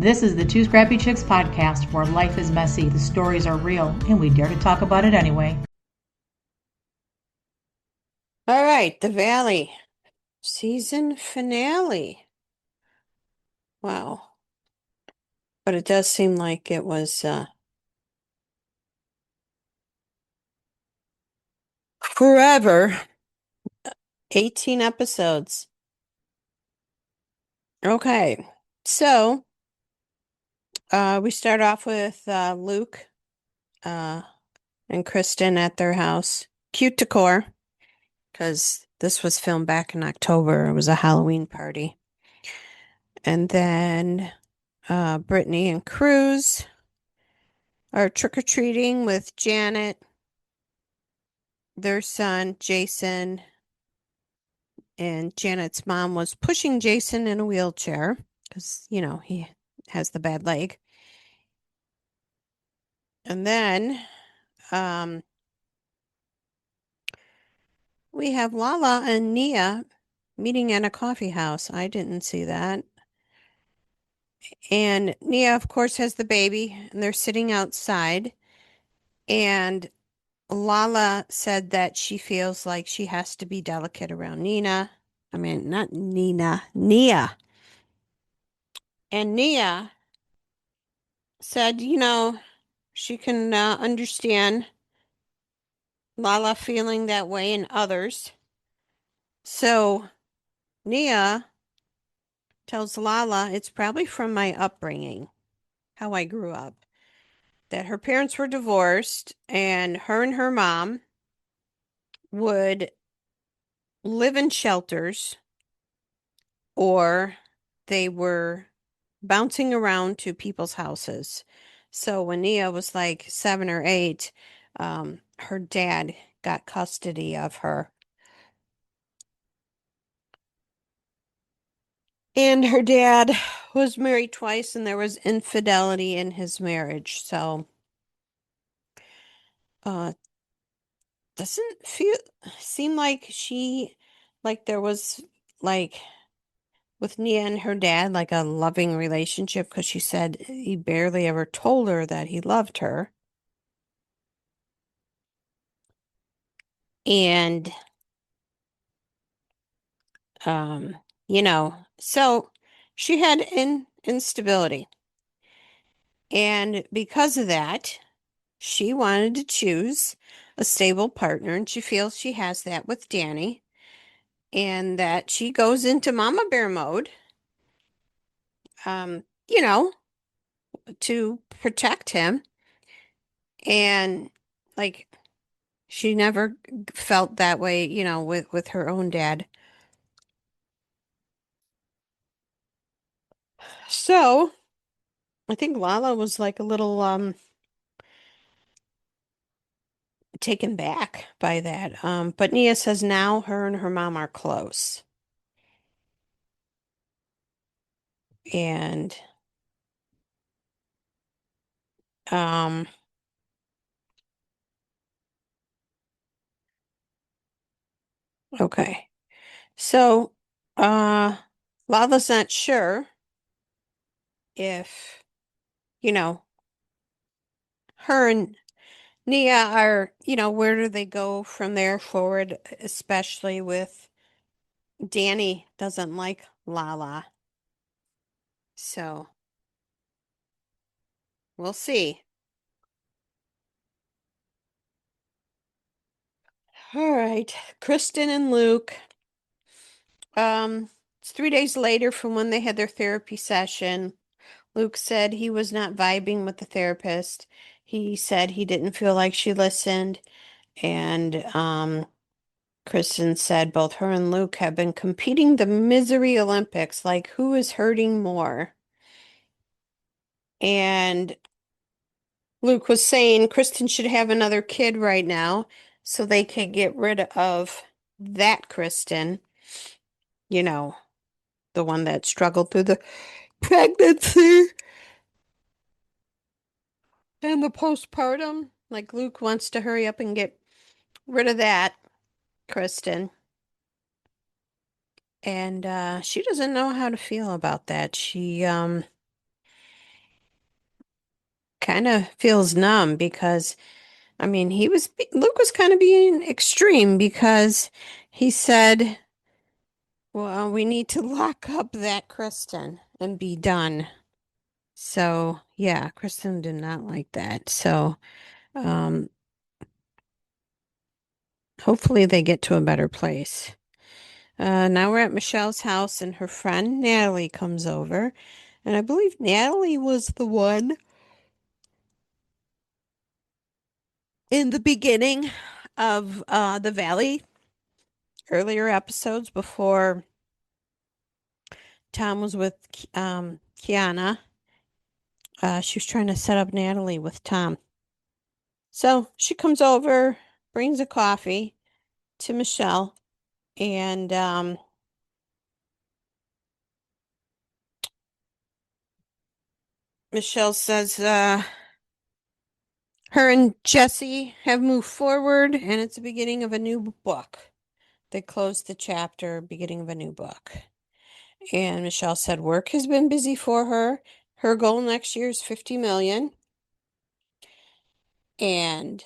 This is the Two Scrappy Chicks podcast where life is messy, the stories are real, and we dare to talk about it anyway. All right, The Valley season finale. Wow. But it does seem like it was forever. 18 episodes. Okay. So, we start off with Luke uh and Kristen at their house. Cute decor, because this was filmed back in October. It was a Halloween party. And then Brittany and Cruz are trick-or-treating with Janet, their son, Jason, and Janet's mom was pushing Jason in a wheelchair because, he has the bad leg. And then um, we have Lala and Nia meeting at a coffee house. I didn't see that. And Nia, of course, has the baby, and they're sitting outside. And Lala said that she feels like she has to be delicate around Nina. I mean, not Nina, Nia. And Nia said, she can understand Lala feeling that way in others. So Nia tells Lala it's probably from my upbringing, how I grew up, that her parents were divorced and her mom would live in shelters or they were bouncing around to people's houses. So when Nia was like 7 or 8, her dad got custody of her. And her dad was married twice, and there was infidelity in his marriage. So, uh, doesn't feel seem like like there was like with Nia and her dad, like a loving relationship because she said he barely ever told her that he loved her. And, um, so she had instability. And because of that, she wanted to choose a stable partner, and she feels she has that with Danny, and that she goes into Mama Bear mode, um, you know, to protect him. And like she never felt that way, with her own dad. So I think Lala was like a little taken back by that. But Nia says now her and her mom are close. And um okay. So, uh, Lala's not sure if, you know, her and Nia are, where do they go from there forward, especially with Danny doesn't like Lala. So, we'll see. All right, Kristen and Luke. It's 3 days later from when they had their therapy session. Luke said he was not vibing with the therapist. He said he didn't feel like she listened. And Kristen said both her and Luke have been competing the misery Olympics, like who is hurting more. And Luke was saying Kristen should have another kid right now so they could get rid of that Kristen, you know, the one that struggled through the pregnancy and the postpartum. Like Luke wants to hurry up and get rid of that Kristen. And she doesn't know how to feel about that. She kind of feels numb because, I mean, Luke was kind of being extreme because he said, well, we need to lock up that Kristen and be done. So, yeah, Kristen did not like that. So, um, hopefully they get to a better place. Now we're at Michelle's house and her friend Natalie comes over. And I believe Natalie was the one in the beginning of the Valley earlier episodes before Tom was with Kiana. She was trying to set up Natalie with Tom. So she comes over, brings a coffee to Michelle, and Michelle says her and Jesse have moved forward and it's the beginning of a new book. They closed the chapter, beginning of a new book. And Michelle said work has been busy for her. Her goal next year is 50 million. And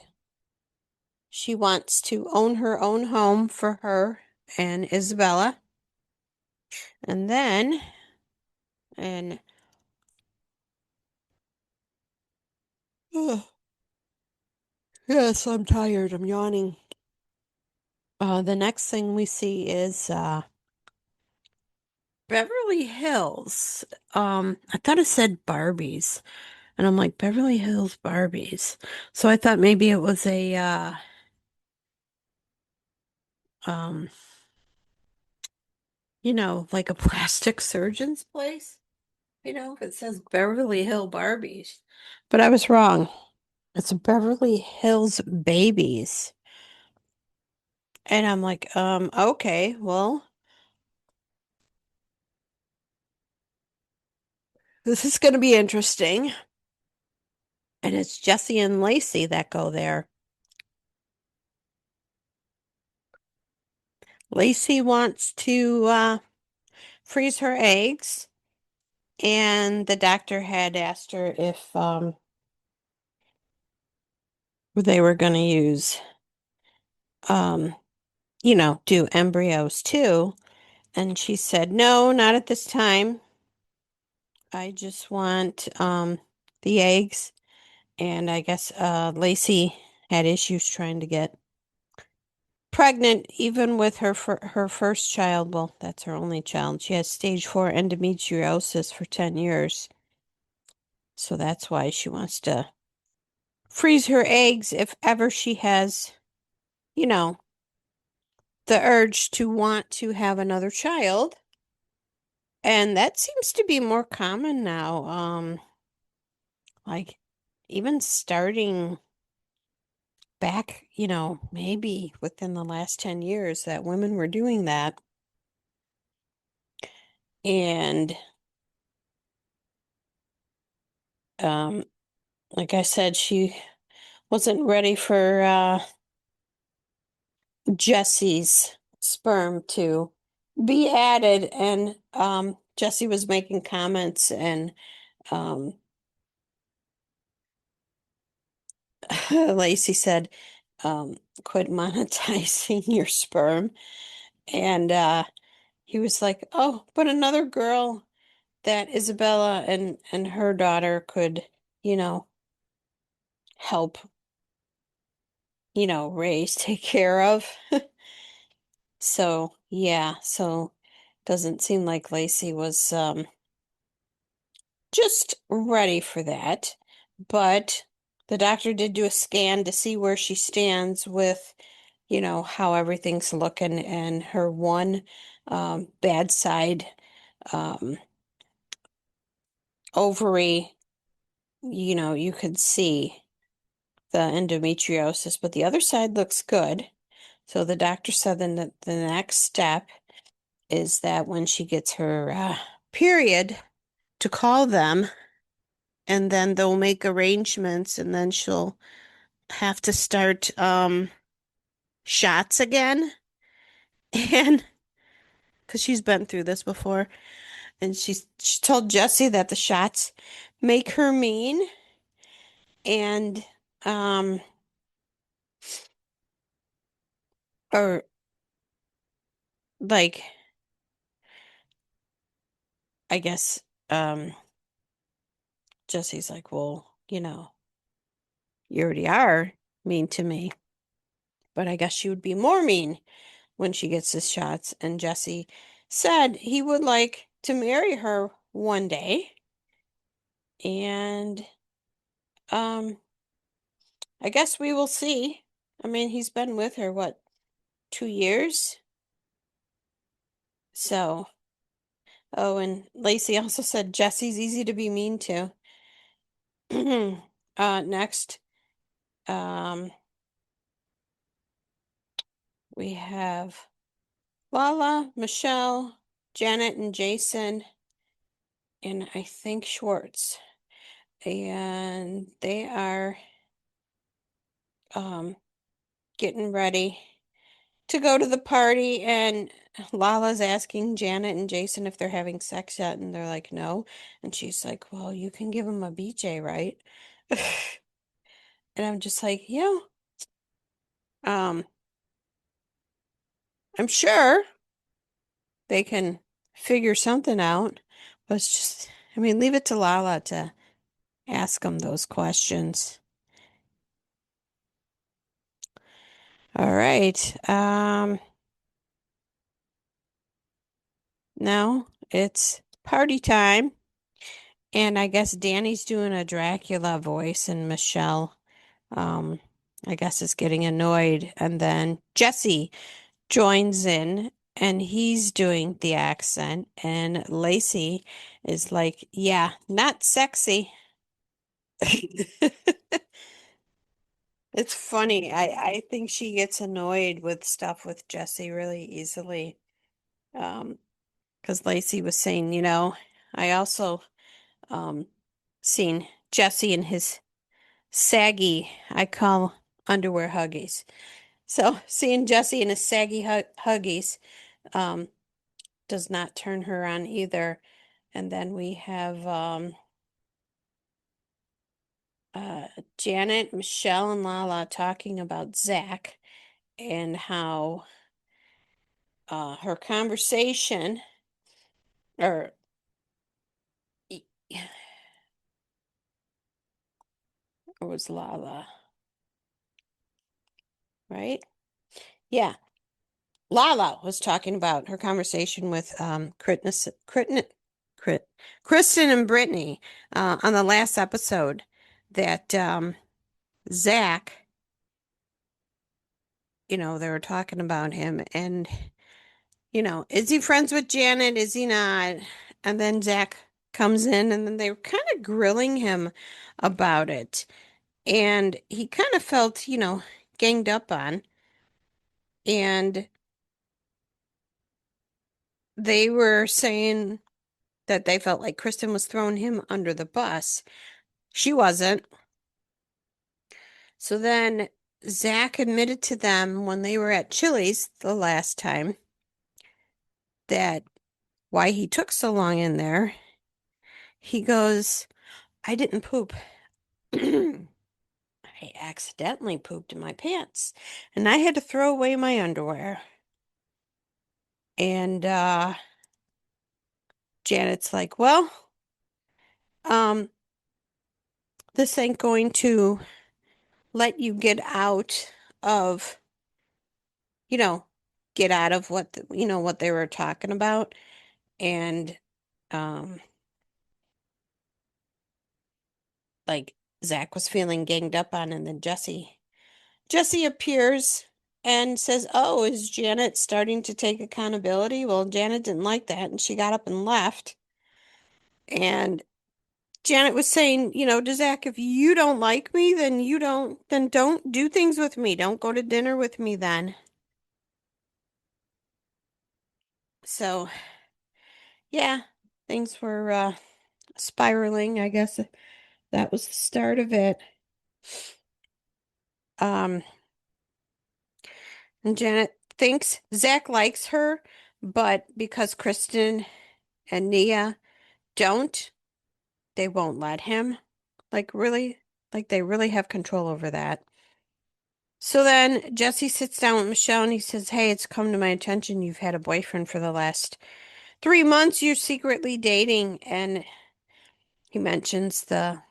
she wants to own her own home for her and Isabella. And then, and yes, I'm tired. I'm yawning. The next thing we see is Beverly Hills. I thought it said Barbies, and I'm like Beverly Hills Barbies. So I thought maybe it was a um, like a plastic surgeon's place. If it says Beverly Hill Barbies. But I was wrong. It's Beverly Hills Babies. And I'm like, okay, well, this is going to be interesting. And it's Jesse and Lacey that go there. Lacey wants to freeze her eggs, and the doctor had asked her if they were going to use, um, do embryos too. And she said, no, not at this time. I just want the eggs. And I guess Lacey had issues trying to get pregnant, even with her first child. Well, that's her only child. She has stage 4 endometriosis for 10 years. So that's why she wants to freeze her eggs if ever she has, you know, the urge to want to have another child. And that seems to be more common now. Like even starting back, maybe within the last 10 years that women were doing that. And um, like I said, she wasn't ready for Jesse's sperm to be added. And Jesse was making comments and um, Lacey said, quit monetizing your sperm. And he was like, oh, but another girl that Isabella and her daughter could, you know, help, raise, take care of. So, yeah, so doesn't seem like Lacey was just ready for that. But the doctor did do a scan to see where she stands with, how everything's looking, and her one bad side um, ovary, you could see the endometriosis, but the other side looks good. So the doctor said then that the next step is that when she gets her period, to call them, and then they'll make arrangements, and then she'll have to start shots again. And because she's been through this before, and she told Jesse that the shots make her mean, And um or like I guess Jesse's like, well, you already are mean to me, but I guess she would be more mean when she gets his shots. And Jesse said he would like to marry her one day. And um, I guess we will see. I mean, he's been with her, what, 2 years? So, oh, and Lacey also said Jesse's easy to be mean to. Next, um, we have Lala, Michelle, Janet, and Jason, and I think Schwartz. And they are um getting ready to go to the party, and Lala's asking Janet and Jason if they're having sex yet, and they're like, no. And she's like, well, you can give him a BJ, right? And I'm just like, um, I'm sure they can figure something out. But it's just, I mean, leave it to Lala to ask them those questions. All right. Now it's party time. And I guess Danny's doing a Dracula voice, and Michelle, um, I guess is getting annoyed. And then Jesse joins in and he's doing the accent. And Lacey is like, yeah, not sexy. It's funny. I think she gets annoyed with stuff with Jesse really easily. Um, because Lacey was saying, I also um seen Jesse and his saggy, I call underwear huggies. So seeing Jesse in his saggy huggies um, does not turn her on either. And then we have uh, Janet, Michelle, and Lala talking about Zach and how her conversation, or it was Lala, right? Yeah. Lala was talking about her conversation with Kristen and Brittany on the last episode that Zach, they were talking about him and, is he friends with Janet? Is he not? And then Zach comes in and then they were kind of grilling him about it. And he kind of felt, ganged up on. And they were saying that they felt like Kristen was throwing him under the bus. She wasn't. So then Zach admitted to them when they were at Chili's the last time that why he took so long in there. He goes, I didn't poop. I accidentally pooped in my pants and I had to throw away my underwear. And Janet's like, well, um, this ain't going to let you of, you know, get out of what they were talking about. And um like Zach was feeling ganged up on, and then Jesse appears and says, oh, is Janet starting to take accountability? Well, Janet didn't like that and she got up and left. And Janet was saying, to Zach, if you don't like me, then don't do things with me. Don't go to dinner with me then. So yeah, things were spiraling. I guess that was the start of it. Um, and Janet thinks Zach likes her, but because Kristen and Nia don't, they won't let him. Like, really? Like they really have control over that. So then Jesse sits down with Michelle and he says, "Hey, it's come to my attention you've had a boyfriend for the last 3 months. You're secretly dating." And he mentions the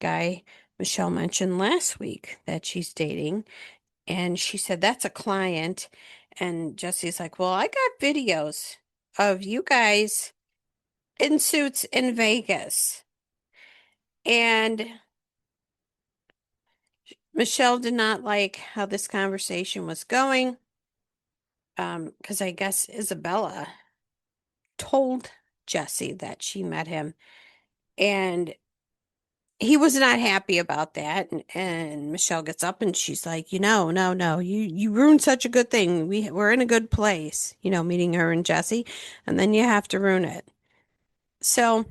guy Michelle mentioned last week that she's dating. And she said, "That's a client." And Jesse's like, "Well, I got videos of you guys in suits in Vegas." And Michelle did not like how this conversation was going. Because I guess Isabella told Jesse that she met him, and he was not happy about that. And Michelle gets up and she's like, no, you ruined such a good thing. We're in a good place, meeting her and Jesse, and then you have to ruin it. So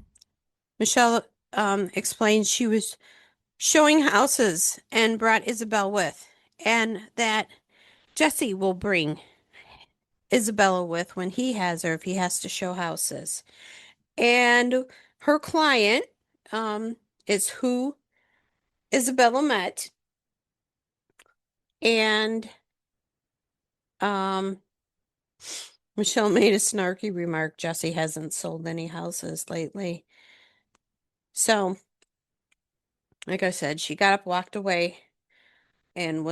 Michelle explains she was showing houses and brought Isabel with, and that Jesse will bring Isabella with when he has her if he has to show houses. And her client is who Isabella met. And um, Michelle made a snarky remark. Jesse hasn't sold any houses lately. So, like I said, she got up, walked away, and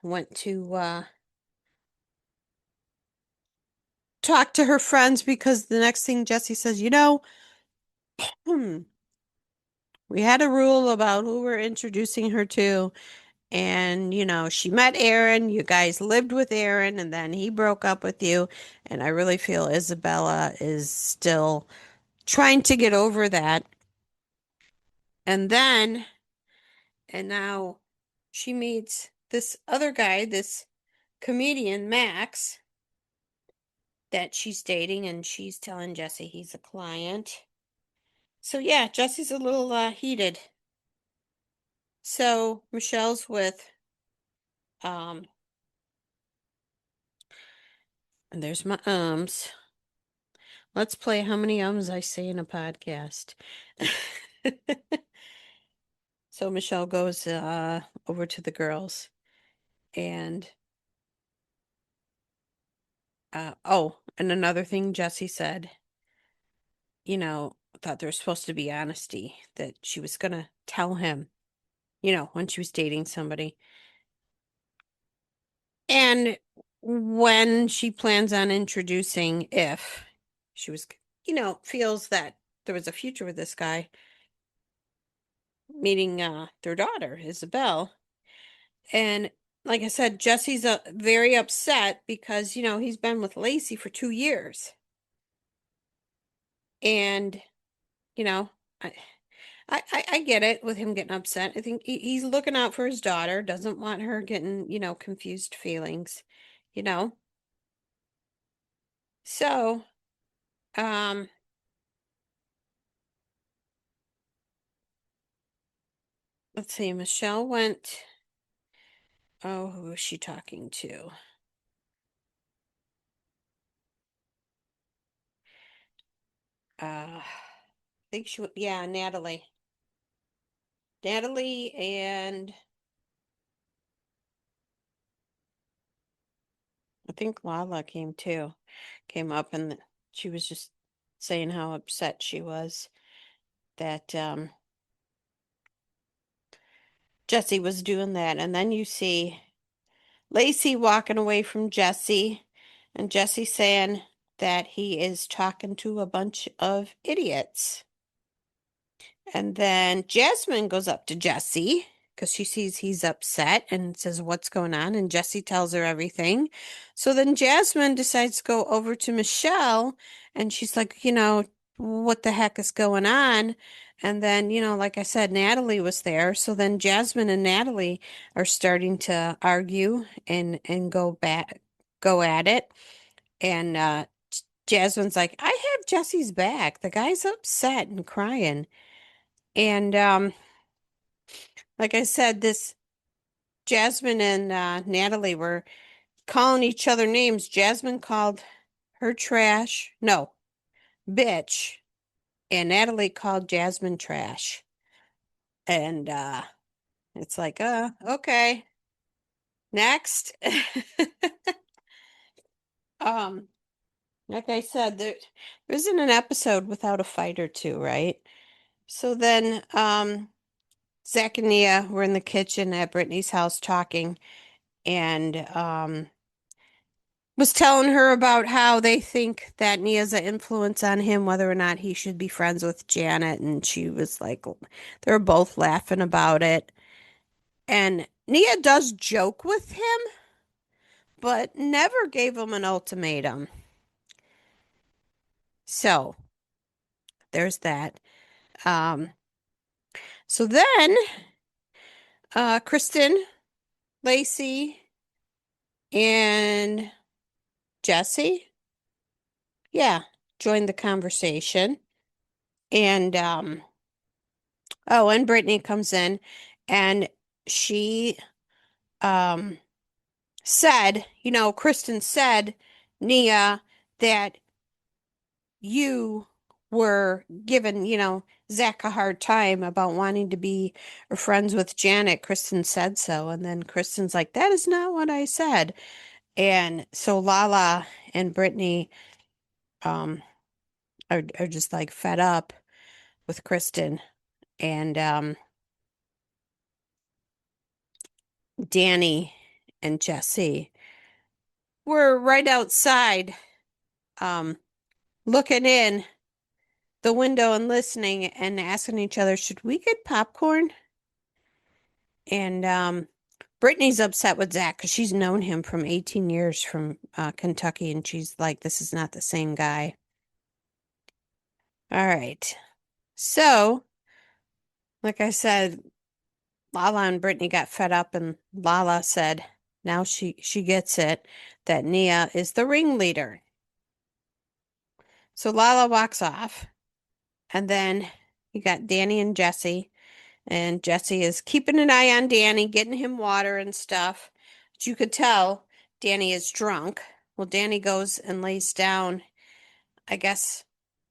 went to talk to her friends because the next thing Jesse says, we had a rule about who we're introducing her to. And, she met Aaron. You guys lived with Aaron, and then he broke up with you. And I really feel Isabella is still trying to get over that. And now she meets this other guy, this comedian, Max, that she's dating, and she's telling Jesse he's a client. So, yeah, Jesse's a little heated. So, Michelle's with, um, and there's my ums. Let's play how many ums I say in a podcast. So Michelle goes over to the girls and and another thing Jesse said, thought there was supposed to be honesty, that she was gonna tell him, when she was dating somebody. And when she plans on introducing, if she was, feels that there was a future with this guy, meeting their daughter, Isabel. And like I said, Jesse's very upset because, he's been with Lacey for 2 years. And, you know, I, I get it with him getting upset. I think he's looking out for his daughter, doesn't want her getting, confused feelings, you know. So, um, let's see, Michelle went, oh, who was she talking to? I think yeah, Natalie. Natalie and I think Lala came too, came up, and she was just saying how upset she was that Jesse was doing that. And then you see Lacey walking away from Jesse, and Jesse saying that he is talking to a bunch of idiots. And then Jasmine goes up to Jesse because she sees he's upset and says, "What's going on?" And Jesse tells her everything. So then Jasmine decides to go over to Michelle and she's like, what the heck is going on? And then, like I said, Natalie was there. So then Jasmine and Natalie are starting to argue and go at it. And Jasmine's like, "I have Jesse's back. The guy's upset and crying." And like I said, this Jasmine and Natalie were calling each other names. Jasmine called her trash, no, bitch, and Natalie called Jasmine trash. And It's like, okay, next. Um, like I said, there isn't an episode without a fight or two, right? So then, Zach and Nia were in the kitchen at Brittany's house talking, and was telling her about how they think that Nia's an influence on him, whether or not he should be friends with Janet. And she was like, they were both laughing about it. And Nia does joke with him, but never gave him an ultimatum. So there's that. Um, so then Kristen, Lacey, and Jesse, yeah, joined the conversation. And oh, and Brittany comes in and she um said, Kristen said, Nia, that you were giving, Zach a hard time about wanting to be friends with Janet. Kristen said so. And then Kristen's like, that is not what I said. And so Lala and Brittany um are just like fed up with Kristen. And Danny and Jesse were right outside, um, looking in the window and listening and asking each other, should we get popcorn? And Brittany's upset with Zach because she's known him from 18 years from Kentucky, and she's like, this is not the same guy. All right. So, like I said, Lala and Brittany got fed up, and Lala said, now she gets it, that Nia is the ringleader. So Lala walks off, and then you got Danny and Jesse. And Jesse is keeping an eye on Danny, getting him water and stuff. But you could tell Danny is drunk. Well, Danny goes and lays down, I guess,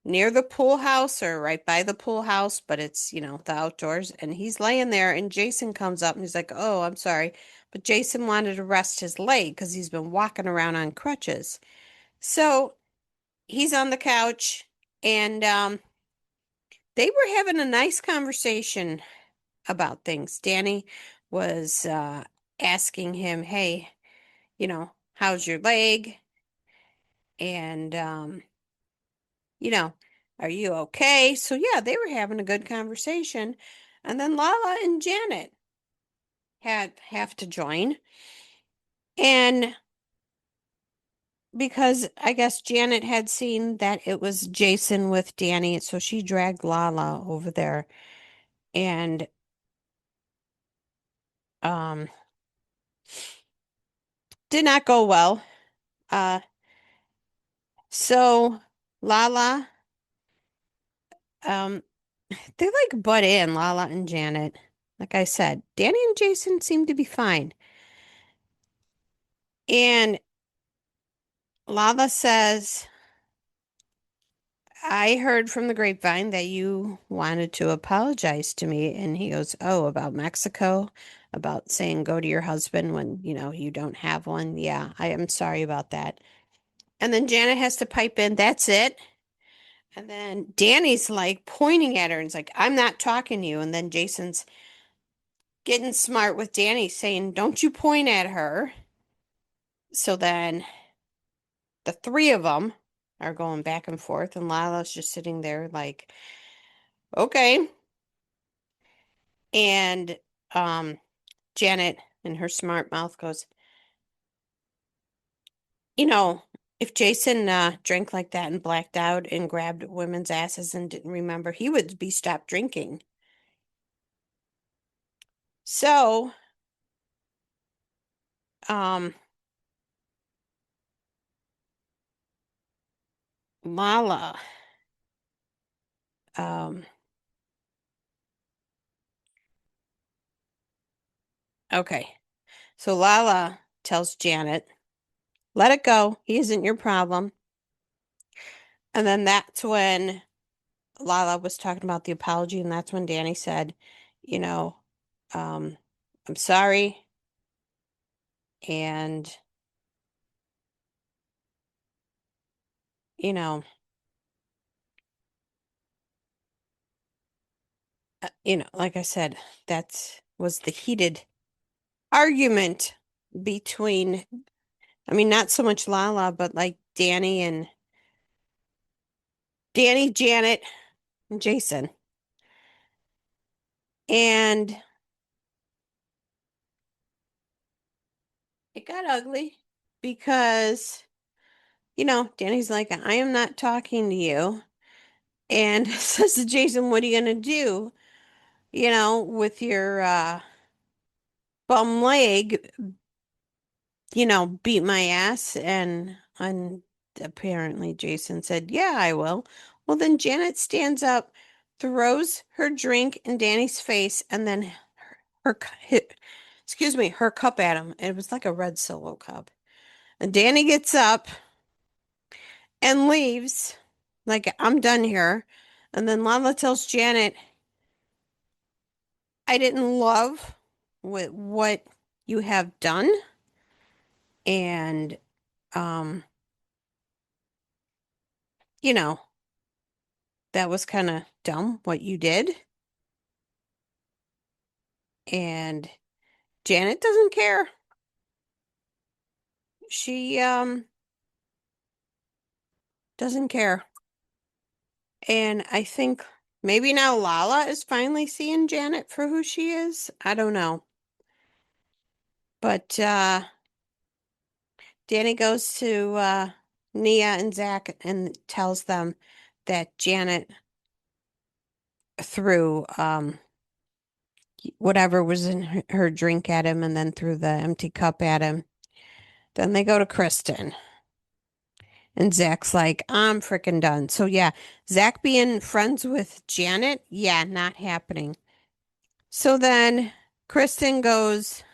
near the pool house or right by the pool house, but it's, the outdoors. And he's laying there, and Jason comes up and he's like, oh, I'm sorry. But Jason wanted to rest his leg because he's been walking around on crutches. So he's on the couch, and they were having a nice conversation about things. Danny was asking him, hey, how's your leg? And, you know, are you okay? So, yeah, they were having a good conversation. And then Lala and Janet have to join. And because I guess Janet had seen that it was Jason with Danny, so she dragged Lala over there. And um did not go well. Uh so Lala um they like butt in, Lala and Janet. Like I said, Danny and Jason seem to be fine. And Lala says, I heard from the grapevine that you wanted to apologize to me. And he goes, oh, about Mexico, about saying go to your husband when, you don't have one. Yeah, I am sorry about that. And then Janet has to pipe in, that's it. And then Danny's like pointing at her and it's like, I'm not talking to you. And then Jason's getting smart with Danny saying, don't you point at her. So then the three of them are going back and forth, and Lila's just sitting there like, okay. And um, Janet, in her smart mouth, goes, if Jason drank like that and blacked out and grabbed women's asses and didn't remember, he would be stopped drinking. So, um, Lala, um, okay. So Lala tells Janet, let it go. He isn't your problem. And then that's when Lala was talking about the apology, and that's when Danny said, you know, um, I'm sorry. And, you know, like I said, that was the heated argument between, I mean, not so much Lala, but like Danny, Janet, and Jason. And it got ugly because, Danny's like, I am not talking to you. And says to Jason, what are you going to do? With your bum leg, beat my ass. And apparently Jason said, yeah, I will. Well, then Janet stands up, throws her drink in Danny's face, and then her cup at him. It was like a red Solo cup. And Danny gets up and leaves, like, I'm done here. And then Lala tells Janet, I didn't love what you have done. And, um, you know, that was kind of dumb what you did. And Janet doesn't care. She, doesn't care. And I think maybe now Lala is finally seeing Janet for who she is. I don't know. But, Danny goes to Nia and Zach and tells them that Janet threw whatever was in her drink at him and then threw the empty cup at him. Then they go to Kristen. And Zach's like, I'm freaking done. So yeah, Zach being friends with Janet, yeah, not happening. So then Kristen goes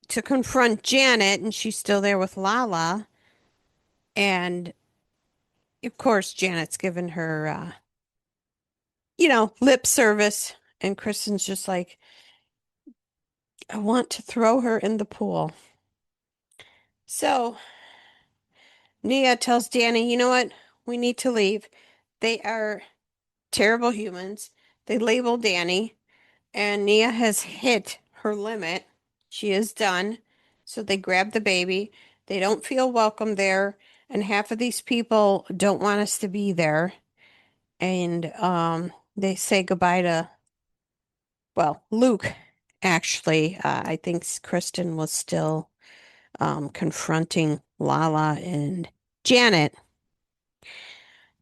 to confront Janet and she's still there with Lala. And of course, Janet's given her lip service. And Kristen's just like, I want to throw her in the pool. So Nia tells Danny, you know what? We need to leave. They are terrible humans. They label Danny, and Nia has hit her limit. She is done. So they grab the baby. They don't feel welcome there, and half of these people don't want us to be there. And they say goodbye to, well, Luke, actually. I think Kristen was still confronting Lala and Janet.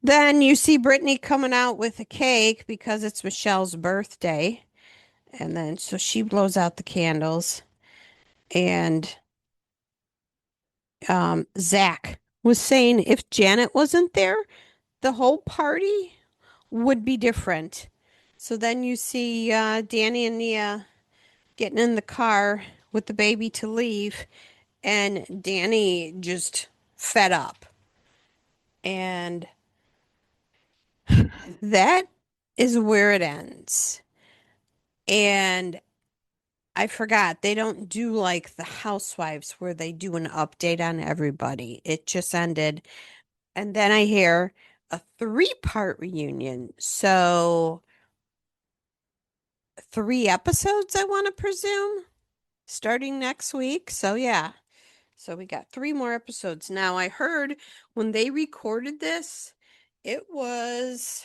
Then you see Brittany coming out with a cake because it's Michelle's birthday. And then so she blows out the candles. And Zach was saying if Janet wasn't there, the whole party would be different. So then you see Danny and Nia getting in the car with the baby to leave. And Danny just fed up. And that is where it ends. And I forgot, they don't do like the Housewives where they do an update on everybody. It just ended. And then I hear a three-part reunion. So 3 episodes, I want to presume, starting next week. So yeah. So we got 3 more episodes. Now I heard when they recorded this, it was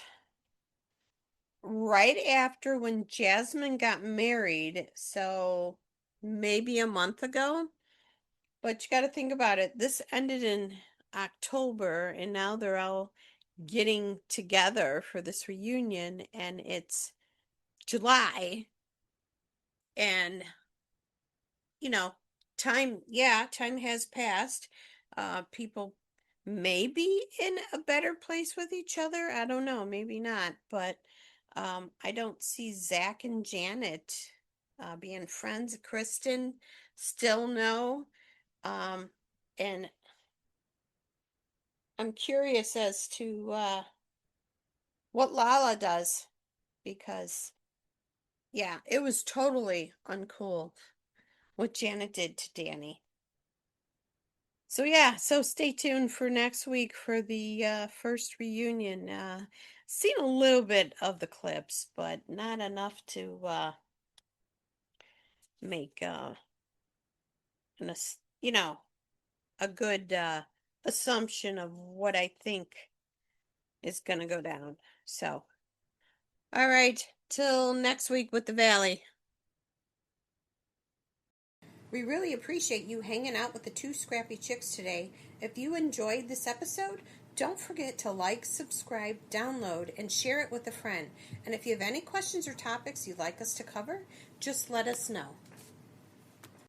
right after when Jasmine got married, so maybe a month ago. But you got to think about it. This ended in October, and now they're all getting together for this reunion, and it's July. And, you know, time has passed. People may be in a better place with each other. I don't know, maybe not, but I don't see Zach and Janet being friends. Kristen, still no. And I'm curious as to what Lala does because, Yeah, it was totally uncool what Janet did to Danny. So yeah, so stay tuned for next week for the first reunion. Seen a little bit of the clips, but not enough to make you know, a good assumption of what I think is going to go down. So, all right, till next week with the Valley. We really appreciate you hanging out with the two scrappy chicks today. If you enjoyed this episode, don't forget to like, subscribe, download, and share it with a friend. And if you have any questions or topics you'd like us to cover, just let us know.